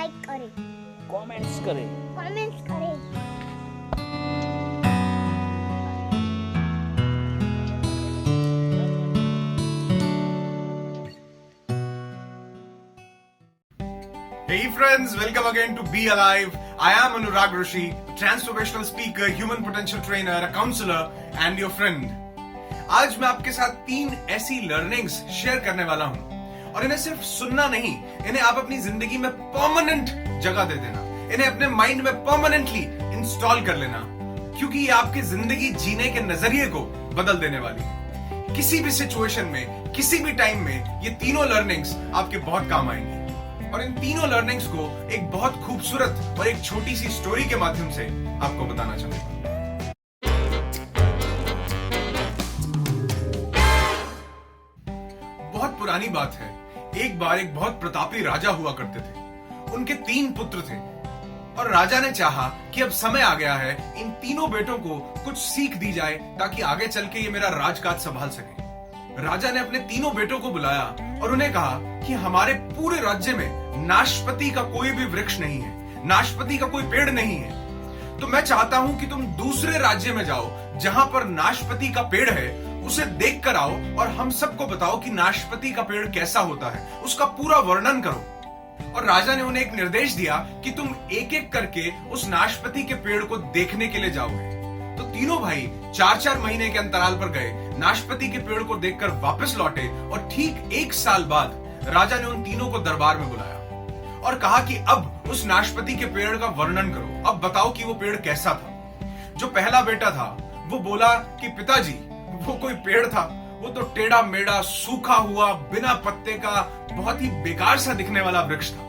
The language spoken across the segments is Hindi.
लाइक करें, कमेंट्स करें। Hey friends, welcome again to Be Alive. I am Anurag Rishi, transformational speaker, human potential trainer, a counselor and your friend. आज मैं आपके साथ 3 ऐसी लर्निंग्स शेयर करने वाला हूं और इन्हें सिर्फ सुनना नहीं, इन्हें आप अपनी जिंदगी में परमानेंट जगह दे देना, इन्हें अपने माइंड में परमानेंटली इंस्टॉल कर लेना, क्योंकि ये आपकी जिंदगी जीने के नजरिए को बदल देने वाली है। किसी भी सिचुएशन में, किसी भी टाइम में ये तीनों लर्निंग्स आपके बहुत काम आएंगी और इन तीनों लर्निंग्स को एक बहुत खूबसूरत और एक छोटी सी स्टोरी के माध्यम से आपको बताना चाहूंगा। बहुत पुरानी बात है, एक बार एक बहुत प्रतापी राजा हुआ करते थे। उनके 3 पुत्र थे और राजा ने चाहा कि अब समय आ गया है, इन तीनों बेटों को कुछ सीख दी जाए ताकि आगे चल के ये मेरा राजकाज संभाल सके। राजा ने अपने तीनों बेटों को बुलाया और उन्हें कहा कि हमारे पूरे राज्य में नाशपाती का कोई भी वृक्ष नहीं है, नाशपाती का कोई पेड़ नहीं है, तो मैं चाहता हूं कि तुम दूसरे राज्य में जाओ जहां पर नाशपाती का पेड़ है, उसे देख कर आओ और हम सबको बताओ कि नाशपाती का पेड़ कैसा होता है, उसका पूरा वर्णन करो। और राजा ने उन्हें एक निर्देश दिया कि तुम एक एक करके उस नाशपाती के पेड़ को देखने के लिए जाओगे। तो तीनों भाई 4-4 महीने के अंतराल पर गए, नाशपाती के पेड़ को देखकर वापस लौटे और ठीक 1 साल बाद राजा ने उन तीनों को दरबार में बुलाया और कहा कि अब उस नाशपाती के पेड़ का वर्णन करो, अब बताओ कि वो पेड़ कैसा था। जो पहला बेटा था वो बोला कि पिताजी, वो कोई पेड़ था, वो तो टेढ़ा मेढ़ा, सूखा हुआ, बिना पत्ते का, बहुत ही बेकार सा दिखने वाला वृक्ष था।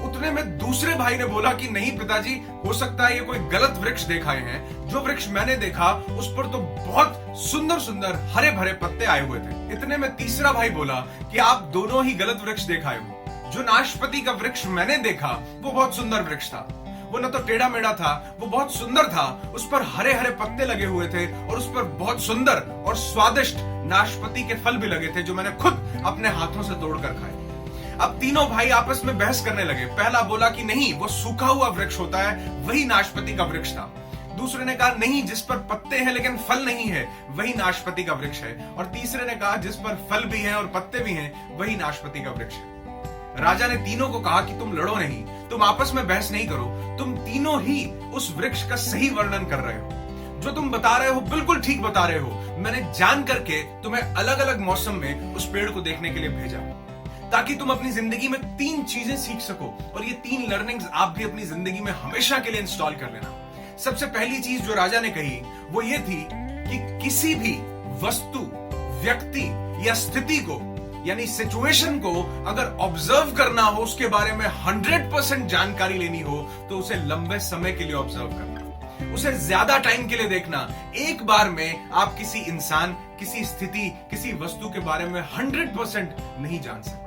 उतने में दूसरे भाई ने बोला कि नहीं पिताजी, हो सकता है ये कोई गलत वृक्ष देखाए हैं, जो वृक्ष मैंने देखा उस पर तो बहुत सुंदर सुंदर हरे भरे पत्ते आए हुए थे। इतने में तीसरा भाई बोला कि आप दोनों ही गलत वृक्ष देखाए हो, जो नाशपाती का वृक्ष मैंने देखा वो बहुत सुंदर वृक्ष था, वो न तो टेढ़ा मेढ़ा था, वो बहुत सुंदर था, उस पर हरे हरे पत्ते लगे हुए थे और उस पर बहुत सुंदर और स्वादिष्ट नाशपाती के फल भी लगे थे, जो मैंने खुद अपने हाथों से तोड़कर खाए। अब तीनों भाई आपस में बहस करने लगे। पहला बोला कि नहीं, वो सूखा हुआ वृक्ष होता है, वही नाशपाती का वृक्ष था। दूसरे ने कहा नहीं, जिस पर पत्ते हैं लेकिन फल नहीं है, वही नाशपाती का वृक्ष है। और तीसरे ने कहा जिस पर फल भी हैं और पत्ते भी हैं, वही नाशपाती का वृक्ष है। राजा ने तीनों को कहा कि तुम लड़ो नहीं, तुम आपस में बहस नहीं करो, तुम तीनों ही उस वृक्ष का सही वर्णन कर रहे हो, जो तुम बता रहे हो बिल्कुल ठीक बता रहे हो। मैंने जान करके तुम्हें अलग अलग मौसम में उस पेड़ को देखने के लिए भेजा, ताकि तुम अपनी जिंदगी में 3 चीजें सीख सको और ये 3 लर्निंग्स आप भी अपनी जिंदगी में हमेशा के लिए इंस्टॉल कर लेना। सबसे पहली चीज जो राजा ने कही वो ये थी कि किसी भी वस्तु, व्यक्ति या स्थिति को, यानी सिचुएशन को अगर ऑब्जर्व करना हो, उसके बारे में 100% जानकारी लेनी हो, तो उसे लंबे समय के लिए ऑब्जर्व करना, उसे ज्यादा टाइम के लिए देखना। एक बार में आप किसी इंसान, किसी स्थिति, किसी वस्तु के बारे में 100% नहीं जान सकते।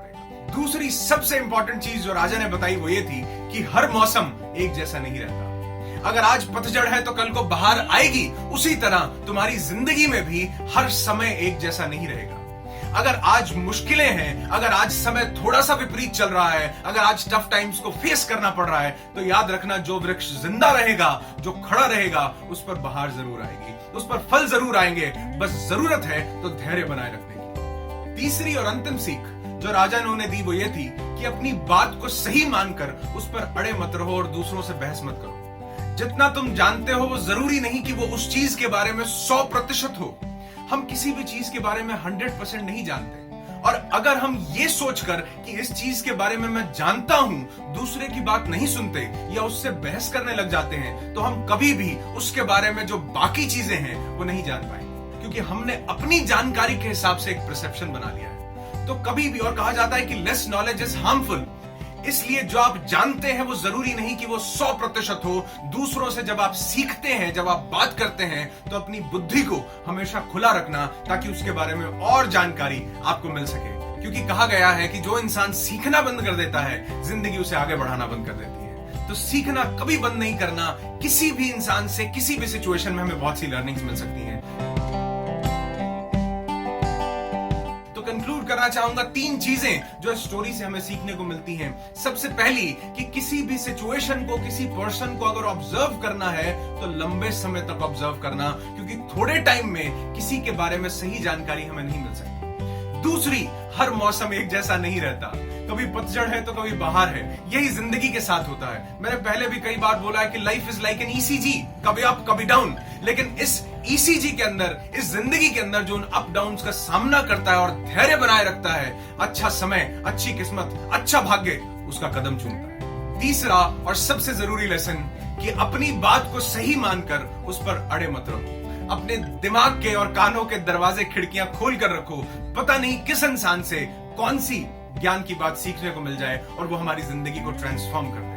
दूसरी सबसे इंपॉर्टेंट चीज जो राजा ने बताई वो ये थी कि हर मौसम एक जैसा नहीं रहता। अगर आज पतझड़ है तो कल को बहार आएगी, उसी तरह तुम्हारी जिंदगी में भी हर समय एक जैसा नहीं रहेगा। अगर आज मुश्किलें हैं, अगर आज समय थोड़ा सा विपरीत चल रहा है, अगर आज टफ टाइम्स को फेस करना पड़ रहा है, तो याद रखना जो वृक्ष जिंदा रहेगा, जो खड़ा रहेगा, उस पर बहार जरूर आएगी, उस पर फल जरूर आएंगे, बस जरूरत है तो धैर्य बनाए रखने की। तीसरी और अंतिम सीख जो राजा ने उन्हें दी वो ये थी कि अपनी बात को सही मानकर उस पर अड़े मत रहो और दूसरों से बहस मत करो। जितना तुम जानते हो वो जरूरी नहीं कि वो उस चीज के बारे में 100% हो। हम किसी भी चीज के बारे में 100% नहीं जानते, और अगर हम ये सोचकर कि इस चीज के बारे में मैं जानता हूं, दूसरे की बात नहीं सुनते या उससे बहस करने लग जाते हैं, तो हम कभी भी उसके बारे में जो बाकी चीजें हैं वो नहीं जान पाएंगे, क्योंकि हमने अपनी जानकारी के हिसाब से एक परसेप्शन बना लिया है। तो कभी भी, और कहा जाता है कि लेस नॉलेज इज हार्मफुल, इसलिए जो आप जानते हैं वो जरूरी नहीं कि वो 100% हो। दूसरों से जब आप सीखते हैं, जब आप बात करते हैं, तो अपनी बुद्धि को हमेशा खुला रखना, ताकि उसके बारे में और जानकारी आपको मिल सके। क्योंकि कहा गया है कि जो इंसान सीखना बंद कर देता है, जिंदगी उसे आगे बढ़ाना बंद कर देती है। तो सीखना कभी बंद नहीं करना। किसी भी इंसान से, किसी भी सिचुएशन में हमें बहुत सी लर्निंग्स मिल सकती हैं। तो कंक्लूड करना बताना चाहूंगा 3 चीजें जो इस स्टोरी से हमें सीखने को मिलती हैं। सबसे पहली कि किसी भी सिचुएशन को, किसी पर्सन को अगर ऑब्जर्व करना है तो लंबे समय तक ऑब्जर्व करना, क्योंकि थोड़े टाइम में किसी के बारे में सही जानकारी हमें नहीं मिल सकती। दूसरी, हर मौसम एक जैसा नहीं रहता, कभी पतझड़ है तो कभी बहार है। यही जिंदगी के साथ होता है। मैंने पहले भी कई बार बोला है कि life is like an ECG, कभी अप कभी डाउन। लेकिन इस ईसीजी के अंदर, इस जिंदगी के अंदर जो उन अप डाउन का सामना करता है और धैर्य बनाए रखता है, अच्छा समय, अच्छी किस्मत, अच्छा भाग्य उसका कदम चूमता है। तीसरा और सबसे जरूरी लेसन कि अपनी बात को सही मानकर उस पर अड़े मत रहो। अपने दिमाग के और कानों के दरवाजे खिड़कियां खोल कर रखो। पता नहीं किस इंसान से कौन सी ज्ञान की बात सीखने को मिल जाए और वो हमारी जिंदगी को ट्रांसफॉर्म कर दे।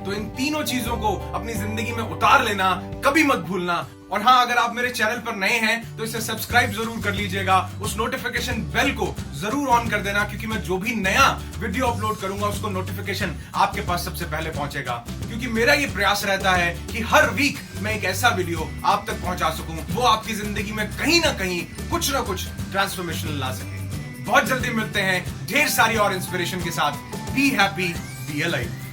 तो इन तीनों चीजों को अपनी जिंदगी में उतार लेना कभी मत भूलना। और हाँ, अगर आप मेरे चैनल पर नए हैं तो इसे सब्सक्राइब जरूर कर लीजिएगा, उस नोटिफिकेशन बेल को जरूर ऑन कर देना, क्योंकि मैं जो भी नया वीडियो अपलोड करूंगा उसको नोटिफिकेशन आपके पास सबसे पहले पहुंचेगा। क्योंकि मेरा ये प्रयास रहता है कि हर वीक मैं एक ऐसा वीडियो आप तक पहुंचा सकूं, वो आपकी जिंदगी में कहीं ना कहीं कुछ ना कुछ ट्रांसफॉर्मेशन ला सके। बहुत जल्दी मिलते हैं ढेर सारी और इंस्पिरेशन के साथ। Be happy, be alive.